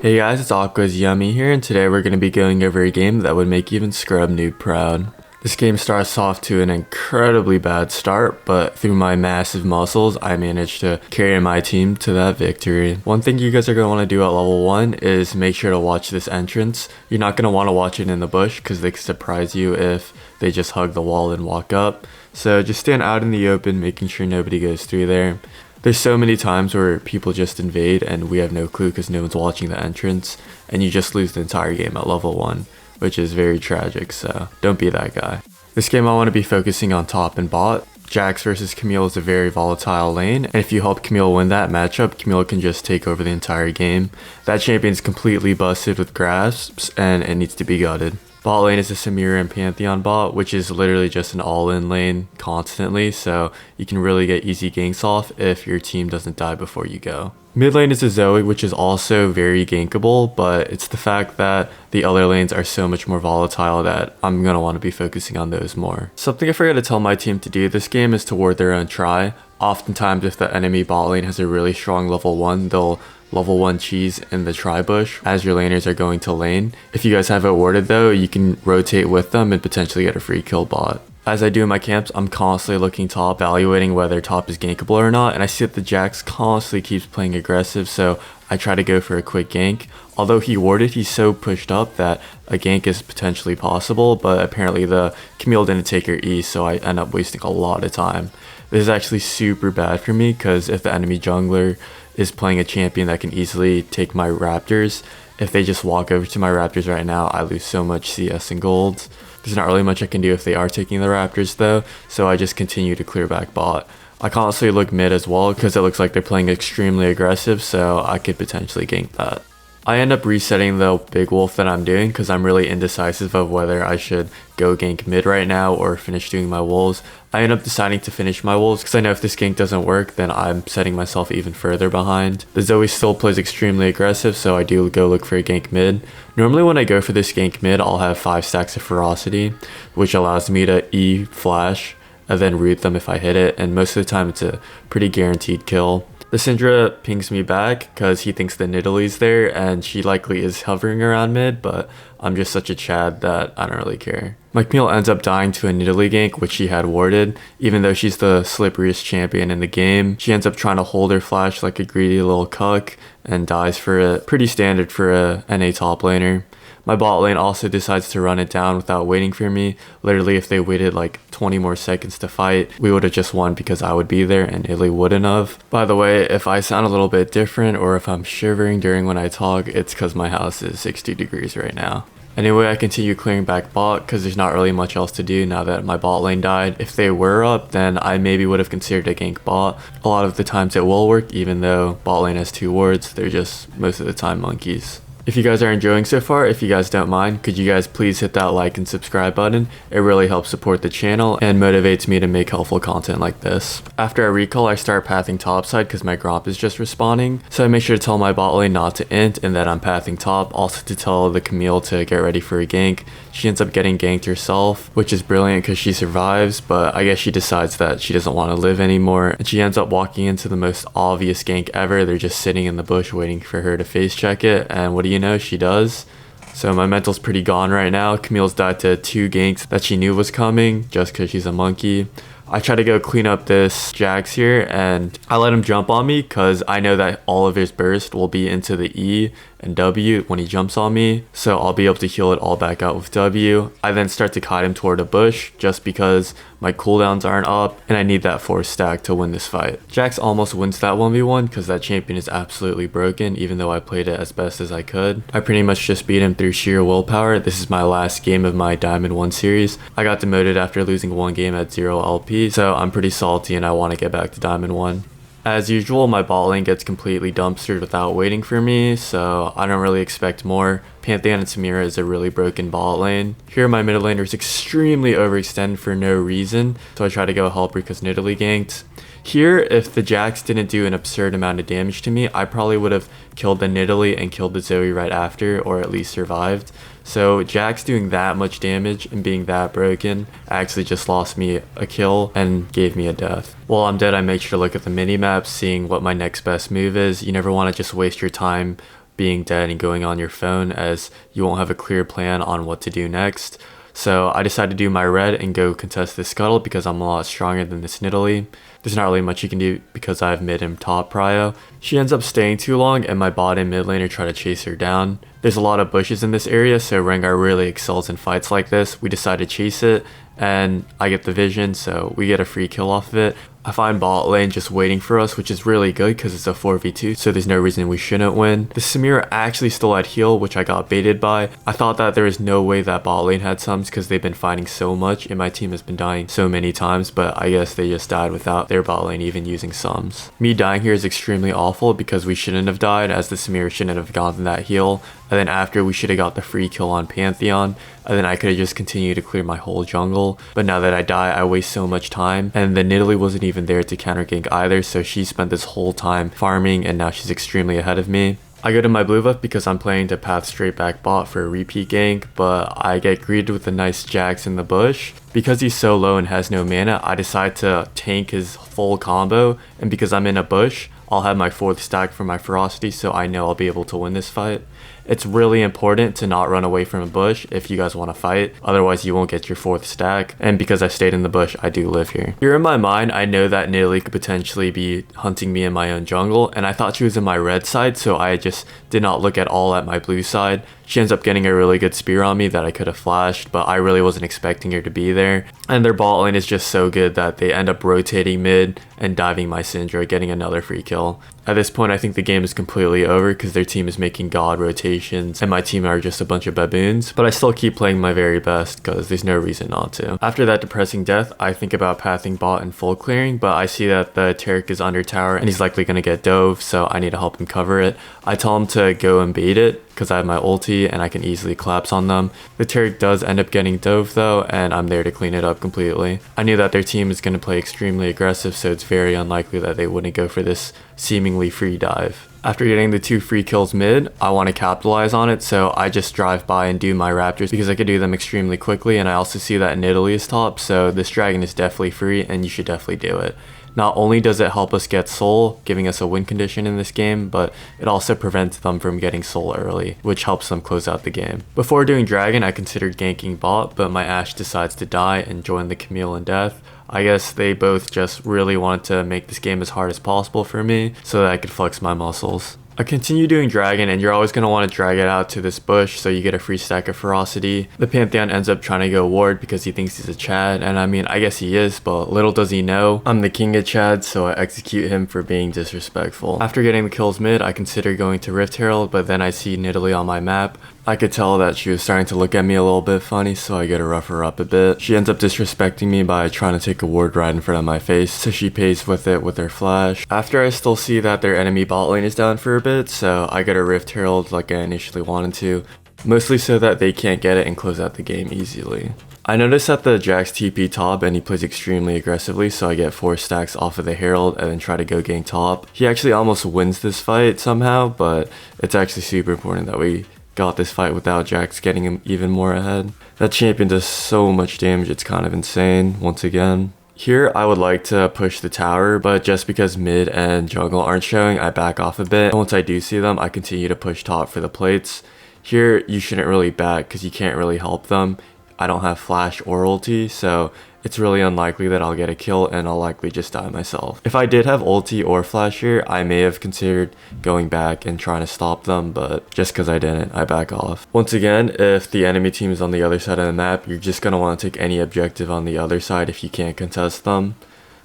Hey guys, it's aquaisyummy here, and today we're going to be going over a game that would make even Scrub Noob proud. This game starts off to an incredibly bad start, but through my massive muscles, I managed to carry my team to that victory. One thing you guys are going to want to do at level 1 is make sure to watch this entrance. You're not going to want to watch it in the bush because they could surprise you if they just hug the wall and walk up. So just stand out in the open, making sure nobody goes through there. There's so many times where people just invade and we have no clue because no one's watching the entrance, and you just lose the entire game at level 1, which is very tragic, so don't be that guy. This game I want to be focusing on top and bot. Jax versus Camille is a very volatile lane, and if you help Camille win that matchup, Camille can just take over the entire game. That champion's completely busted with grasps and it needs to be gutted. Bot lane is a Samira and Pantheon bot, which is literally just an all-in lane constantly, so you can really get easy ganks off if your team doesn't die before you go. Mid lane is a Zoe, which is also very gankable, but it's the fact that the other lanes are so much more volatile that I'm going to want to be focusing on those more. Something I forgot to tell my team to do this game is to ward their own try. Oftentimes if the enemy bot lane has a really strong level 1, they'll level 1 cheese in the tri bush as your laners are going to lane. If you guys have it warded though, you can rotate with them and potentially get a free kill bot. As I do in my camps, I'm constantly looking top, evaluating whether top is gankable or not, and I see that the Jax constantly keeps playing aggressive, so I try to go for a quick gank. Although he warded, he's so pushed up that a gank is potentially possible, but apparently the Camille didn't take her E, so I end up wasting a lot of time. This is actually super bad for me, because if the enemy jungler is playing a champion that can easily take my Raptors, if they just walk over to my Raptors right now, I lose so much CS and gold. There's not really much I can do if they are taking the Raptors though, so I just continue to clear back bot. I constantly look mid as well because it looks like they're playing extremely aggressive, so I could potentially gank that. I end up resetting the big wolf that I'm doing because I'm really indecisive of whether I should go gank mid right now or finish doing my wolves. I end up deciding to finish my wolves because I know if this gank doesn't work, then I'm setting myself even further behind. The Zoe still plays extremely aggressive, so I do go look for a gank mid. Normally when I go for this gank mid, I'll have 5 stacks of ferocity, which allows me to E flash and then root them if I hit it, and most of the time it's a pretty guaranteed kill. The Syndra pings me back because he thinks the Nidalee's there and she likely is hovering around mid, but I'm just such a Chad that I don't really care. My Camille ends up dying to a Nidalee gank, which she had warded. Even though she's the slipperiest champion in the game, she ends up trying to hold her flash like a greedy little cuck and dies for it. Pretty standard for a NA top laner. My bot lane also decides to run it down without waiting for me. Literally, if they waited like 20 more seconds to fight, we would have just won because I would be there and Italy wouldn't have. By the way, if I sound a little bit different or if I'm shivering during when I talk, it's because my house is 60 degrees right now. Anyway, I continue clearing back bot because there's not really much else to do now that my bot lane died. If they were up, then I maybe would have considered a gank bot. A lot of the times it will work, even though bot lane has 2 wards. They're just most of the time monkeys. If you guys are enjoying so far, if you guys don't mind, could you guys please hit that like and subscribe button? It really helps support the channel and motivates me to make helpful content like this. After I recall, I start pathing topside because my Gromp is just respawning. So I make sure to tell my bot lane not to int and that I'm pathing top. Also to tell the Camille to get ready for a gank. She ends up getting ganked herself, which is brilliant because she survives, but I guess she decides that she doesn't want to live anymore. And she ends up walking into the most obvious gank ever. They're just sitting in the bush waiting for her to face check it, and what do you know, she does. So my mental's pretty gone right now. Camille's died to 2 ganks that she knew was coming just because she's a monkey. I try to go clean up this Jax here and I let him jump on me because I know that all of his burst will be into the E and W when he jumps on me, so I'll be able to heal it all back out with W. I then start to kite him toward a bush just because my cooldowns aren't up and I need that 4 stack to win this fight. Jax almost wins that 1v1 because that champion is absolutely broken even though I played it as best as I could. I pretty much just beat him through sheer willpower. This is my last game of my Diamond 1 series. I got demoted after losing 1 game at 0 LP, so I'm pretty salty and I want to get back to Diamond 1. As usual, my bot lane gets completely dumpstered without waiting for me, so I don't really expect more. Pantheon and Samira is a really broken bot lane. Here my mid laner is extremely overextended for no reason, so I try to go help her because Nidalee ganked. Here, if the Jax didn't do an absurd amount of damage to me, I probably would have killed the Nidalee and killed the Zoe right after, or at least survived. So Jax doing that much damage and being that broken actually just lost me a kill and gave me a death. While I'm dead, I make sure to look at the mini-map, seeing what my next best move is. You never want to just waste your time being dead and going on your phone, as you won't have a clear plan on what to do next. So I decided to do my red and go contest this scuttle because I'm a lot stronger than this Nidalee. There's not really much you can do because I have mid and top prio. She ends up staying too long and my bot and mid laner try to chase her down. There's a lot of bushes in this area, so Rengar really excels in fights like this. We decide to chase it and I get the vision, so we get a free kill off of it. I find bot lane just waiting for us, which is really good because it's a 4v2, so there's no reason we shouldn't win. The Samira actually still had heal, which I got baited by. I thought that there was no way that bot lane had sums because they've been fighting so much and my team has been dying so many times, but I guess they just died without their bot lane even using sums. Me dying here is extremely awful because we shouldn't have died, as the Samira shouldn't have gotten that heal, and then after we should have got the free kill on Pantheon, and then I could have just continued to clear my whole jungle. But now that I die, I waste so much time, and the Nidalee wasn't even there to counter gank either, so she spent this whole time farming and now she's extremely ahead of me. I go to my blue buff because I'm planning to path straight back bot for a repeat gank, but I get greeted with a nice Jax in the bush. Because he's so low and has no mana, I decide to tank his full combo, and because I'm in a bush, I'll have my 4th stack for my ferocity, so I know I'll be able to win this fight. It's really important to not run away from a bush if you guys want to fight, otherwise you won't get your 4th stack, and because I stayed in the bush, I do live here. Here in my mind, I know that Nidalee could potentially be hunting me in my own jungle, and I thought she was in my red side, so I just did not look at all at my blue side. She ends up getting a really good spear on me that I could have flashed, but I really wasn't expecting her to be there. And their bot lane is just so good that they end up rotating mid and diving my Syndra, getting another free kill. At this point, I think the game is completely over because their team is making god rotations and my team are just a bunch of baboons, but I still keep playing my very best because there's no reason not to. After that depressing death, I think about pathing bot and full clearing, but I see that the Taric is under tower and he's likely going to get dove, so I need to help him cover it. I tell him to go and bait it because I have my ulti and I can easily collapse on them. The Taric does end up getting dove though, and I'm there to clean it up completely. I knew that their team is going to play extremely aggressive, so it's very unlikely that they wouldn't go for this seemingly free dive. After getting the 2 free kills mid, I want to capitalize on it, so I just drive by and do my raptors because I could do them extremely quickly, and I also see that Nidalee is top, so this dragon is definitely free and you should definitely do it. Not only does it help us get soul, giving us a win condition in this game, but it also prevents them from getting soul early, which helps them close out the game. Before doing dragon, I considered ganking bot, but my Ashe decides to die and join the Camille in death. I guess they both just really wanted to make this game as hard as possible for me so that I could flex my muscles. I continue doing dragon, and you're always going to want to drag it out to this bush so you get a free stack of ferocity. The Pantheon ends up trying to go ward because he thinks he's a Chad, and I mean, I guess he is, but little does he know I'm the king of Chad, so I execute him for being disrespectful. After getting the kills mid, I consider going to Rift Herald, but then I see Nidalee on my map. I could tell that she was starting to look at me a little bit funny, so I get to rough her up a bit. She ends up disrespecting me by trying to take a ward right in front of my face, so she pays with it with her flash. After I still see that their enemy bot lane is down for a bit, so I get a Rift Herald like I initially wanted to, mostly so that they can't get it and close out the game easily. I notice that the Jax TP top and he plays extremely aggressively, so I get 4 stacks off of the Herald and then try to go gank top. He actually almost wins this fight somehow, but it's actually super important that we got this fight without Jax getting him even more ahead. That champion does so much damage, it's kind of insane once again. Here I would like to push the tower, but just because mid and jungle aren't showing, I back off a bit. And once I do see them, I continue to push top for the plates. Here you shouldn't really back because you can't really help them. I don't have flash or ulti, so it's really unlikely that I'll get a kill and I'll likely just die myself. If I did have ulti or flash here, I may have considered going back and trying to stop them, but just because I didn't, I back off. Once again, if the enemy team is on the other side of the map, you're just going to want to take any objective on the other side if you can't contest them.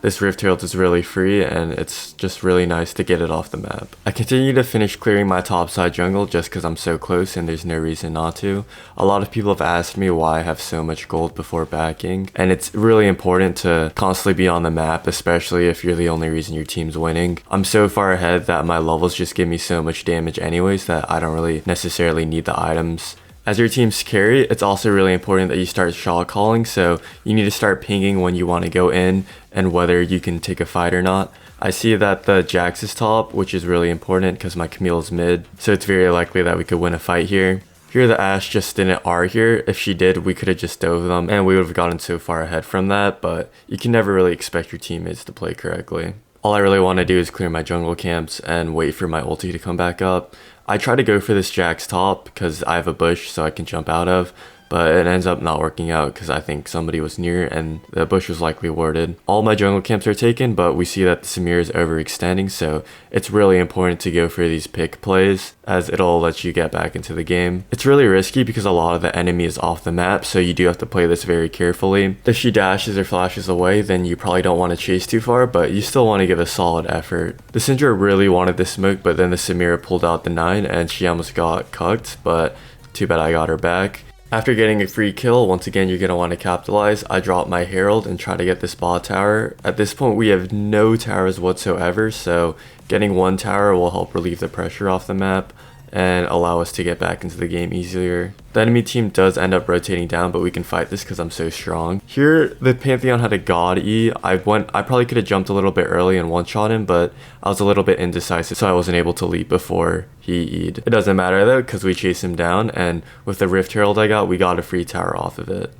This Rift Herald is really free and it's just really nice to get it off the map. I continue to finish clearing my topside jungle just because I'm so close and there's no reason not to. A lot of people have asked me why I have so much gold before backing, and it's really important to constantly be on the map, especially if you're the only reason your team's winning. I'm so far ahead that my levels just give me so much damage anyways that I don't really necessarily need the items. As your team's carry, it's also really important that you start shot calling, so you need to start pinging when you want to go in and whether you can take a fight or not. I see that the Jax is top, which is really important because my Camille is mid, so it's very likely that we could win a fight here. Here the Ashe just didn't R here. If she did, we could have just dove them and we would have gotten so far ahead from that, but you can never really expect your teammates to play correctly. All I really want to do is clear my jungle camps and wait for my ulti to come back up. I try to go for this Jack's top because I have a bush so I can jump out of, but it ends up not working out because I think somebody was near and the bush was likely warded. All my jungle camps are taken, but we see that the Samira is overextending, so it's really important to go for these pick plays as it'll let you get back into the game. It's really risky because a lot of the enemy is off the map, so you do have to play this very carefully. If she dashes or flashes away, then you probably don't want to chase too far, but you still want to give a solid effort. The Syndra really wanted the smoke, but then the Samira pulled out the 9 and she almost got cucked, but too bad I got her back. After getting a free kill, once again you're going to want to capitalize. I drop my Herald and try to get this bot tower. At this point we have no towers whatsoever, so getting one tower will help relieve the pressure off the map and allow us to get back into the game easier. The enemy team does end up rotating down, but we can fight this because I'm so strong. Here, the Pantheon had a God E. I probably could have jumped a little bit early and one-shot him, but I was a little bit indecisive, so I wasn't able to leap before he E'd. It doesn't matter though, because we chased him down, and with the Rift Herald I got, we got a free tower off of it.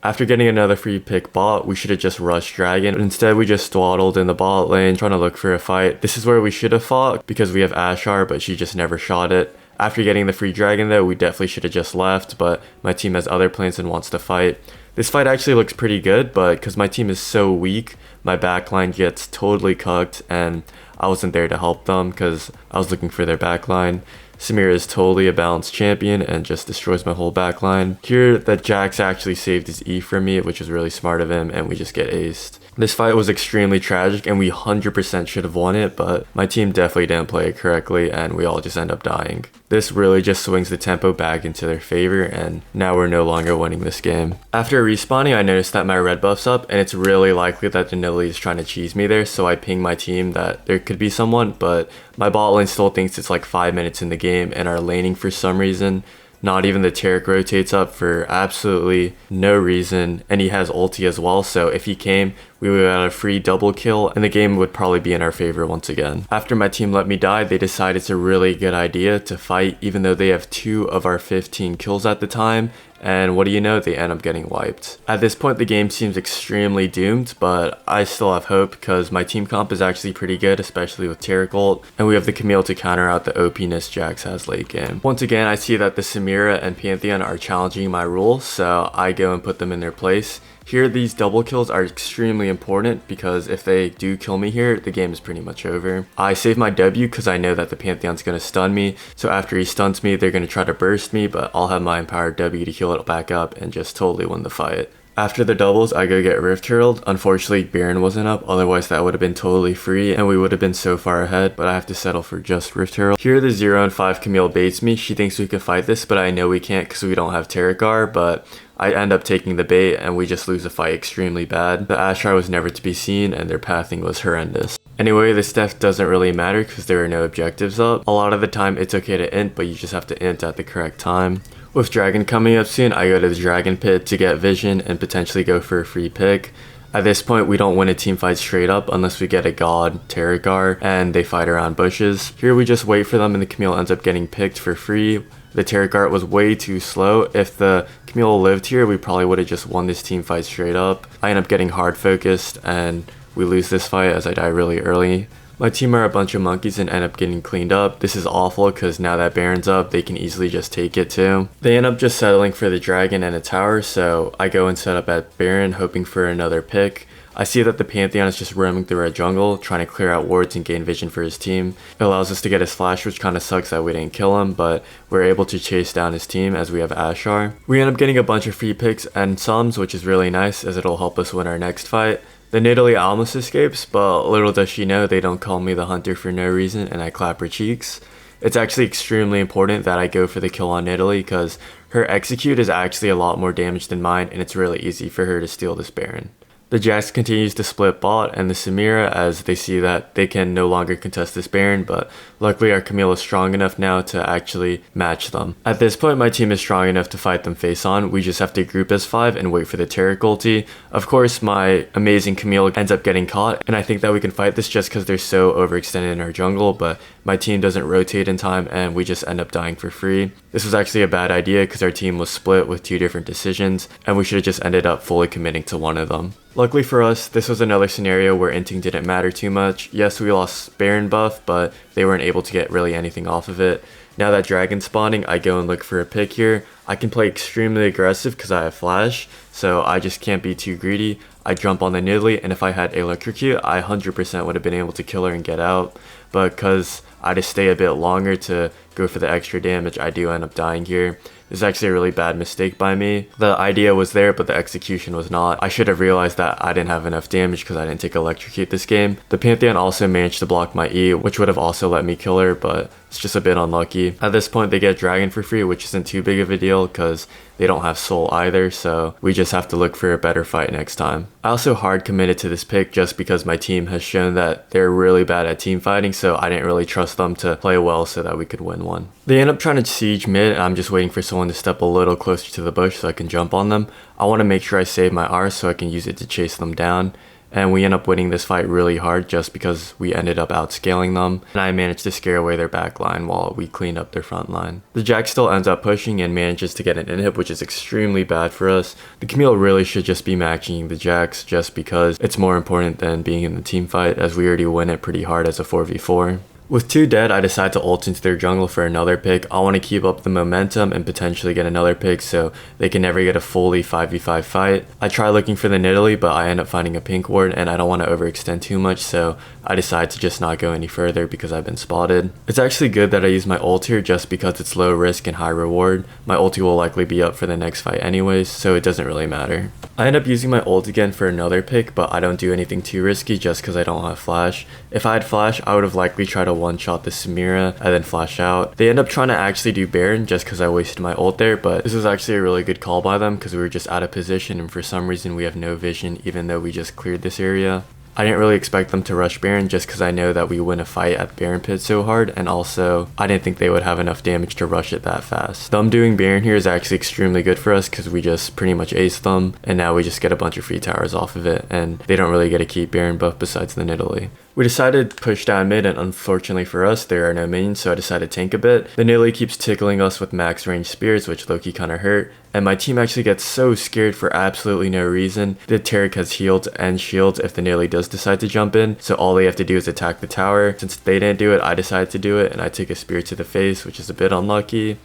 After getting another free pick bot, we should have just rushed Dragon. Instead, we just swaddled in the bot lane, trying to look for a fight. This is where we should have fought, because we have Ashar, but she just never shot it. After getting the free Dragon though, we definitely should have just left, but my team has other plans and wants to fight. This fight actually looks pretty good, but because my team is so weak, my backline gets totally cucked, and I wasn't there to help them because I was looking for their backline. Samira is totally a balanced champion and just destroys my whole backline. Here, that Jax actually saved his E from me, which was really smart of him, and we just get aced. This fight was extremely tragic and we 100% should have won it, but my team definitely didn't play it correctly and we all just end up dying. This really just swings the tempo back into their favor, and now we're no longer winning this game. After respawning, I noticed that my red buff's up and it's really likely that the Nidalee is trying to cheese me there, so I ping my team that there could be someone, but my bot lane still thinks it's like 5 minutes in the game and are laning for some reason. Not even the Taric rotates up for absolutely no reason, and he has ulti as well, so if he came, we would have a free double kill and the game would probably be in our favor once again. After my team let me die, they decided it's a really good idea to fight even though they have 2 of our 15 kills at the time, and what do you know, they end up getting wiped. At this point the game seems extremely doomed, but I still have hope because my team comp is actually pretty good, especially with Taric ult, and we have the Camille to counter out the OP-ness Jax has late game. Once again, I see that the Samira and Pantheon are challenging my rule, so I go and put them in their place. Here, these double kills are extremely important because if they do kill me here, the game is pretty much over. I save my W because I know that the Pantheon's going to stun me, so after he stuns me, they're going to try to burst me, but I'll have my empowered W to heal it back up and just totally win the fight. After the doubles, I go get Rift Herald. Unfortunately, Baron wasn't up, otherwise that would have been totally free and we would have been so far ahead, but I have to settle for just Rift Herald. Here, the 0 and 5 Camille baits me. She thinks we can fight this, but I know we can't because we don't have Taric, but I end up taking the bait and we just lose the fight extremely bad. The Ashar was never to be seen and their pathing was horrendous. Anyway, this stuff doesn't really matter because there are no objectives up. A lot of the time it's okay to int, but you just have to int at the correct time. With Dragon coming up soon, I go to the Dragon Pit to get vision and potentially go for a free pick. At this point, we don't win a team fight straight up unless we get a God, Rengar, and they fight around bushes. Here we just wait for them and the Camille ends up getting picked for free. The Rengar was way too slow. If the Camille lived here, we probably would have just won this team fight straight up. I end up getting hard focused and we lose this fight as I die really early. My team are a bunch of monkeys and end up getting cleaned up. This is awful because now that Baron's up, they can easily just take it too. They end up just settling for the dragon and a tower, so I go and set up at Baron hoping for another pick. I see that the Pantheon is just roaming through our jungle, trying to clear out wards and gain vision for his team. It allows us to get his flash, which kind of sucks that we didn't kill him, but we're able to chase down his team as we have Ashar. We end up getting a bunch of free picks and sums, which is really nice as it'll help us win our next fight. The Nidalee almost escapes, but little does she know they don't call me the hunter for no reason and I clap her cheeks. It's actually extremely important that I go for the kill on Nidalee because her execute is actually a lot more damage than mine and it's really easy for her to steal this Baron. The Jax continues to split bot and the Samira as they see that they can no longer contest this Baron, but luckily our Camille is strong enough now to actually match them. At this point my team is strong enough to fight them face on, we just have to group as 5 and wait for the Taric ulti. Of course my amazing Camille ends up getting caught and I think that we can fight this just because they're so overextended in our jungle, but my team doesn't rotate in time and we just end up dying for free. This was actually a bad idea because our team was split with 2 different decisions and we should have just ended up fully committing to one of them. Luckily for us, this was another scenario where inting didn't matter too much. Yes, we lost Baron buff, but they weren't able to get really anything off of it. Now that dragon's spawning, I go and look for a pick here. I can play extremely aggressive because I have flash, so I just can't be too greedy. I jump on the Nidalee, and if I had electrocute, I 100% would have been able to kill her and get out. But because I just stay a bit longer to go for the extra damage, I do end up dying here. This is actually a really bad mistake by me. The idea was there, but the execution was not. I should have realized that I didn't have enough damage because I didn't take electrocute this game. The Pantheon also managed to block my E, which would have also let me kill her, but it's just a bit unlucky. At this point, they get dragon for free, which isn't too big of a deal because they don't have soul either, so we just have to look for a better fight next time. I also hard committed to this pick just because my team has shown that they're really bad at team fighting, so I didn't really trust them to play well so that we could win one. They end up trying to siege mid, and I'm just waiting for someone to step a little closer to the bush so I can jump on them. I want to make sure I save my R so I can use it to chase them down. And we end up winning this fight really hard just because we ended up outscaling them, and I managed to scare away their back line while we cleaned up their front line. The Jack still ends up pushing and manages to get an inhib, which is extremely bad for us. The Camille really should just be matching the Jacks just because it's more important than being in the team fight, as we already win it pretty hard as a 4v4. With 2 dead, I decide to ult into their jungle for another pick. I want to keep up the momentum and potentially get another pick so they can never get a fully 5v5 fight. I try looking for the Nidalee, but I end up finding a pink ward, and I don't want to overextend too much, so I decide to just not go any further because I've been spotted. It's actually good that I use my ult here just because it's low risk and high reward. My ulti will likely be up for the next fight anyways, so it doesn't really matter. I end up using my ult again for another pick, but I don't do anything too risky just because I don't have flash. If I had flash, I would have likely tried to one-shot the Samira and then flash out. They end up trying to actually do Baron just because I wasted my ult there, but this was actually a really good call by them because we were just out of position, and for some reason we have no vision even though we just cleared this area. I didn't really expect them to rush Baron just because I know that we win a fight at Baron Pit so hard, and also I didn't think they would have enough damage to rush it that fast. Them doing Baron here is actually extremely good for us because we just pretty much aced them, and now we just get a bunch of free towers off of it, and they don't really get to keep Baron buff besides the Nidalee. We decided to push down mid, and unfortunately for us, there are no minions, so I decided to tank a bit. The Nidalee keeps tickling us with max range spears, which low-key kinda hurt, and my team actually gets so scared for absolutely no reason. The Taric has healed and shields if the Nidalee does decide to jump in, so all they have to do is attack the tower. Since they didn't do it, I decided to do it, and I take a spear to the face, which is a bit unlucky.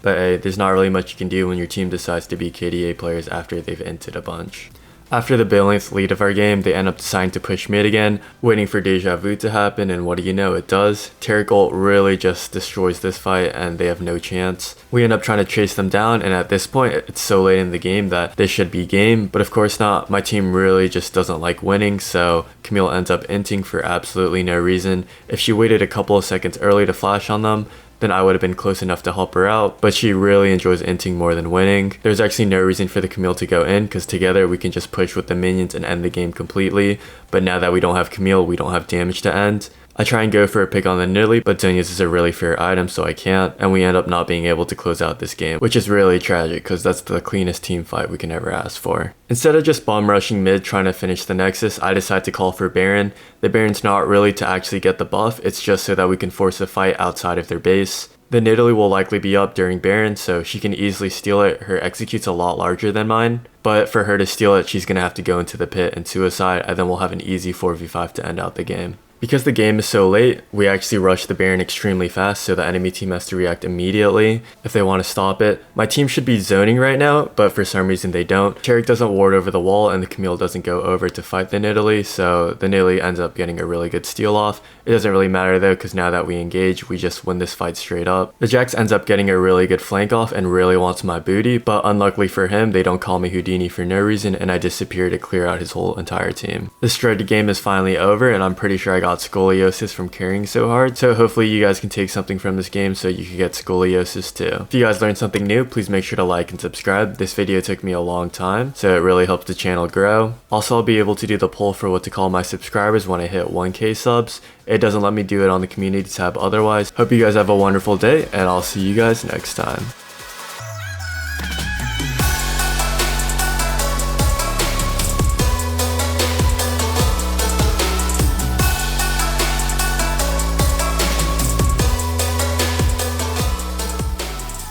But hey, there's not really much you can do when your team decides to be KDA players after they've inted a bunch. After the balanced lead of our game, they end up deciding to push mid again, waiting for deja vu to happen, and what do you know, it does. Taric ult really just destroys this fight, and they have no chance. We end up trying to chase them down, and at this point, it's so late in the game that this should be game, but of course not. My team really just doesn't like winning, so Camille ends up inting for absolutely no reason. If she waited a couple of seconds early to flash on them, then I would have been close enough to help her out, but she really enjoys inting more than winning. There's actually no reason for the Camille to go in, because together we can just push with the minions and end the game completely, but now that we don't have Camille, we don't have damage to end. I try and go for a pick on the Nidalee, but Zhonya's is a really fair item, so I can't, and we end up not being able to close out this game, which is really tragic because that's the cleanest team fight we can ever ask for. Instead of just bomb rushing mid trying to finish the Nexus, I decide to call for Baron. The Baron's not really to actually get the buff, it's just so that we can force a fight outside of their base. The Nidalee will likely be up during Baron, so she can easily steal it. Her execute's a lot larger than mine, but for her to steal it, she's gonna have to go into the pit and suicide, and then we'll have an easy 4v5 to end out the game. Because the game is so late, we actually rush the Baron extremely fast, so the enemy team has to react immediately if they want to stop it. My team should be zoning right now, but for some reason they don't. Taric doesn't ward over the wall, and the Camille doesn't go over to fight the Nidalee, so the Nidalee ends up getting a really good steal off. It doesn't really matter though, because now that we engage, we just win this fight straight up. The Jax ends up getting a really good flank off and really wants my booty, but unluckily for him, they don't call me Houdini for no reason, and I disappear to clear out his whole entire team. This dreaded game is finally over, and I'm pretty sure I got scoliosis from carrying so hard, so hopefully you guys can take something from this game so you can get scoliosis too. If you guys learned something new, please make sure to like and subscribe. This video took me a long time, so it really helps the channel grow. Also, I'll be able to do the poll for what to call my subscribers when I hit 1K subs. It doesn't let me do it on the community tab otherwise. Hope you guys have a wonderful day, and I'll see you guys next time.